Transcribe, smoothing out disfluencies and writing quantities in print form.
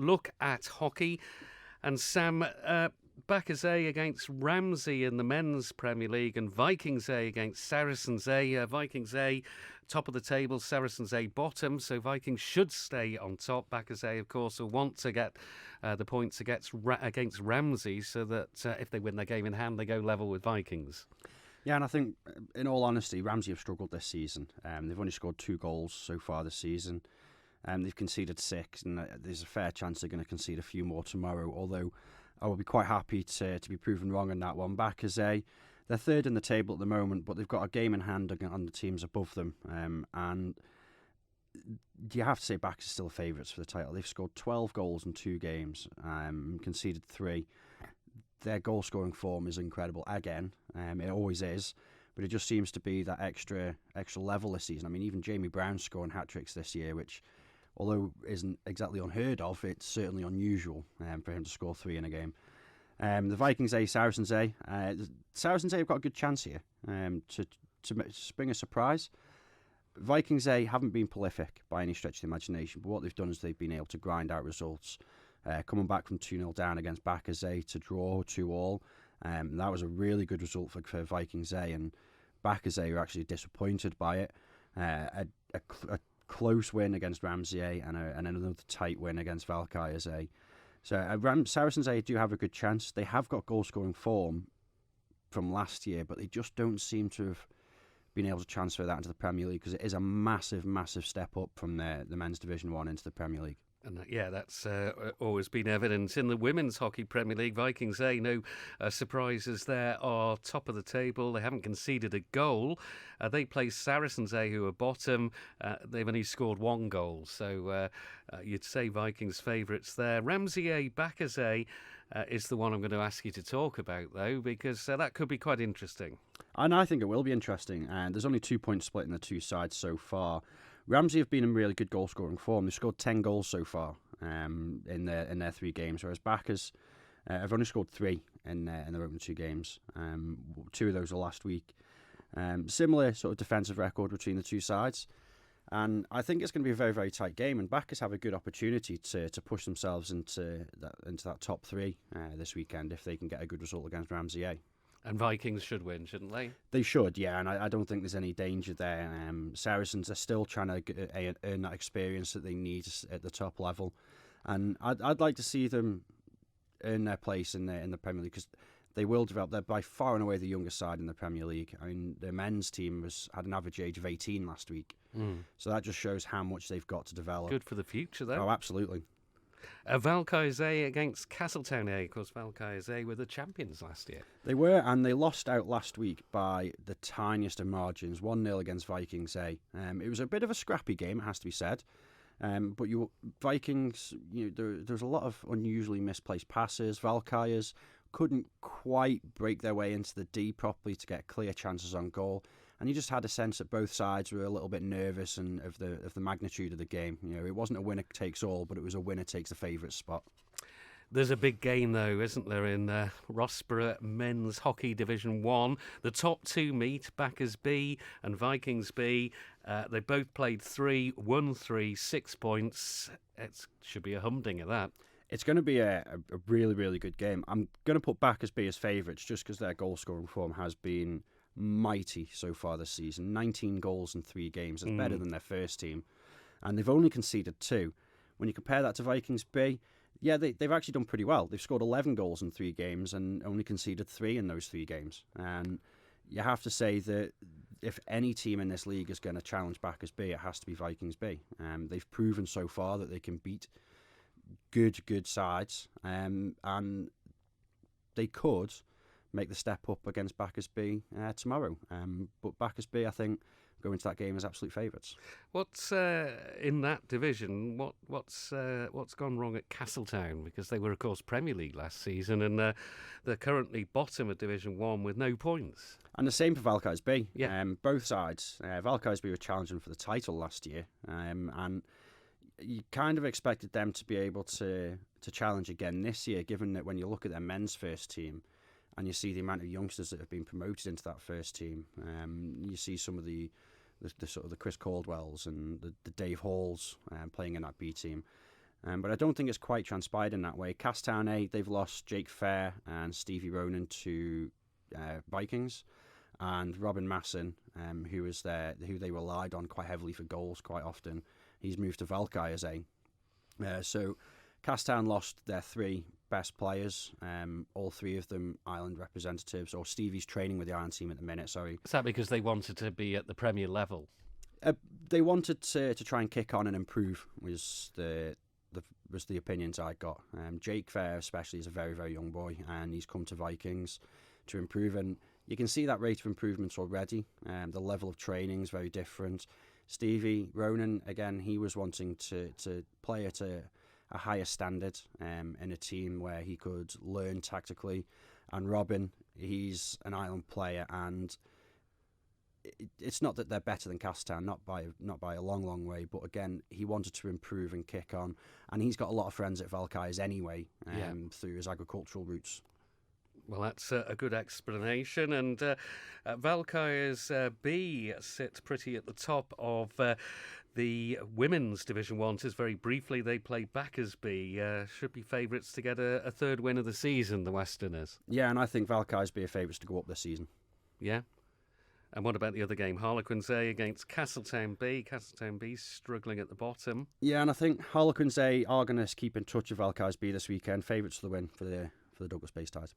look at hockey. And Sam, Backers A against Ramsey in the Men's Premier League, and Vikings A against Saracens A. Vikings A top of the table, Saracens A bottom, so Vikings should stay on top. Backers A, of course, will want to get the points against Ramsey, so that if they win their game in hand, they go level with Vikings. Yeah, and I think, in all honesty, Ramsey have struggled this season. They've only scored 2 goals so far this season. They've conceded 6, and there's a fair chance they're going to concede a few more tomorrow, although I will be quite happy to be proven wrong on that one. Backers A, they're third in the table at the moment, but they've got a game in hand on the teams above them, and you have to say Backers are still favourites for the title. They've scored 12 goals in 2 games, conceded 3. Their goal-scoring form is incredible again. It always is, but it just seems to be that extra level this season. I mean, even Jamie Brown's scoring hat-tricks this year, which, although isn't exactly unheard of, it's certainly unusual for him to score 3 in a game. The Vikings A, Saracens A. Saracens A have got a good chance here to spring a surprise. Vikings A haven't been prolific by any stretch of the imagination, but what they've done is they've been able to grind out results. Coming back from 2-0 down against Backers A to draw 2-2. That was a really good result for Vikings A, and Backers A were actually disappointed by it. A close win against Ramsey A and another tight win against Valkyries A. So Saracens A do have a good chance. They have got goal-scoring form from last year, but they just don't seem to have been able to transfer that into the Premier League, because it is a massive, massive step up from the Men's Division 1 into the Premier League. And yeah, that's always been evident. In the Women's Hockey Premier League, Vikings A, no surprises there, are top of the table. They haven't conceded a goal. They play Saracens A, who are bottom. They've only scored 1 goal. So you'd say Vikings favourites there. Ramsey A, Backers A is the one I'm going to ask you to talk about, though, because that could be quite interesting. And I think it will be interesting. And there's only 2 points split in the 2 sides so far. Ramsey have been in really good goal-scoring form. They've scored 10 goals so far in their 3 games, whereas Backers have only scored 3 in their opening 2 games. 2 of those were last week. Similar sort of defensive record between the 2 sides. And I think it's going to be a very, very tight game, and Backers have a good opportunity to push themselves into that top 3 this weekend if they can get a good result against Ramsey A. And Vikings should win, shouldn't they? They should, yeah, and I don't think there's any danger there. Saracens are still trying to earn that experience that they need at the top level, and I'd like to see them earn their place in the Premier League, because they will develop. They're by far and away the youngest side in the Premier League. I mean, the men's team had an average age of 18 last week, so that just shows how much they've got to develop. Good for the future, though. Oh, absolutely. Valkyries A against Castletown A. Of course, Valkyries A were the champions last year. They were, and they lost out last week by the tiniest of margins, 1-0 against Vikings A. It was a bit of a scrappy game, it has to be said. But Vikings, there's a lot of unusually misplaced passes. Valkyries couldn't quite break their way into the D properly to get clear chances on goal. And you just had a sense that both sides were a little bit nervous and of the magnitude of the game. It wasn't a winner takes all, but it was a winner takes the favourite spot. There's a big game, though, isn't there, in Rossborough Men's Hockey Division 1. The top 2 meet, Backers B and Vikings B. They both played 3, won 3, 6 points. It should be a humdinger, that. It's going to be a really, really good game. I'm going to put Backers B as favourites just because their goal-scoring form has been mighty so far this season. 19 goals in 3 games. It's better than their first team. And they've only conceded 2. When you compare that to Vikings B, yeah, they've actually done pretty well. They've scored 11 goals in 3 games and only conceded 3 in those 3 games. And you have to say that if any team in this league is going to challenge Backers B, it has to be Vikings B. They've proven so far that they can beat good sides. And they could make the step up against Backers B tomorrow. But Backers B, I think, go into that game as absolute favourites. What's in that division? What's gone wrong at Castletown? Because they were, of course, Premier League last season, and they're currently bottom of Division 1 with no points. And the same for Valkyries B. Yeah. Both sides. Valkyries B were challenging for the title last year, and you kind of expected them to be able to challenge again this year, given that when you look at their men's first team and you see the amount of youngsters that have been promoted into that first team, you see some of the sort of the Chris Caldwells and the Dave Halls playing in that B team. But I don't think it's quite transpired in that way. Castown A, they've lost Jake Fair and Stevie Ronan to Vikings, and Robin Masson, who they relied on quite heavily for goals quite often, he's moved to Valkyries A. So Castown lost their 3 best players, all 3 of them Ireland representatives, or Stevie's training with the Ireland team at the minute, sorry. Is that because they wanted to be at the Premier level? They wanted to try and kick on and improve, was the opinions I got. Jake Fair especially is a very, very young boy, and he's come to Vikings to improve, and you can see that rate of improvement already. The level of training is very different. Stevie Ronan, again, he was wanting to play at a higher standard in a team where he could learn tactically. And Robin, he's an Ireland player, and it's not that they're better than Castown, not by a long, long way, but again, he wanted to improve and kick on, and he's got a lot of friends at Valkyries anyway, through his agricultural roots. Well, that's a good explanation. And Valkyries B sit pretty at the top of the women's Division 1. Just very briefly, they play Backers B. Should be favourites to get a 3rd win of the season, the Westerners. Yeah, and I think Valkyries B are favourites to go up this season. Yeah. And what about the other game? Harlequins A against Castletown B. Castletown B struggling at the bottom. Yeah, and I think Harlequins A are going to keep in touch with Valkyries B this weekend. Favourites to the win for the Douglas Base Tide.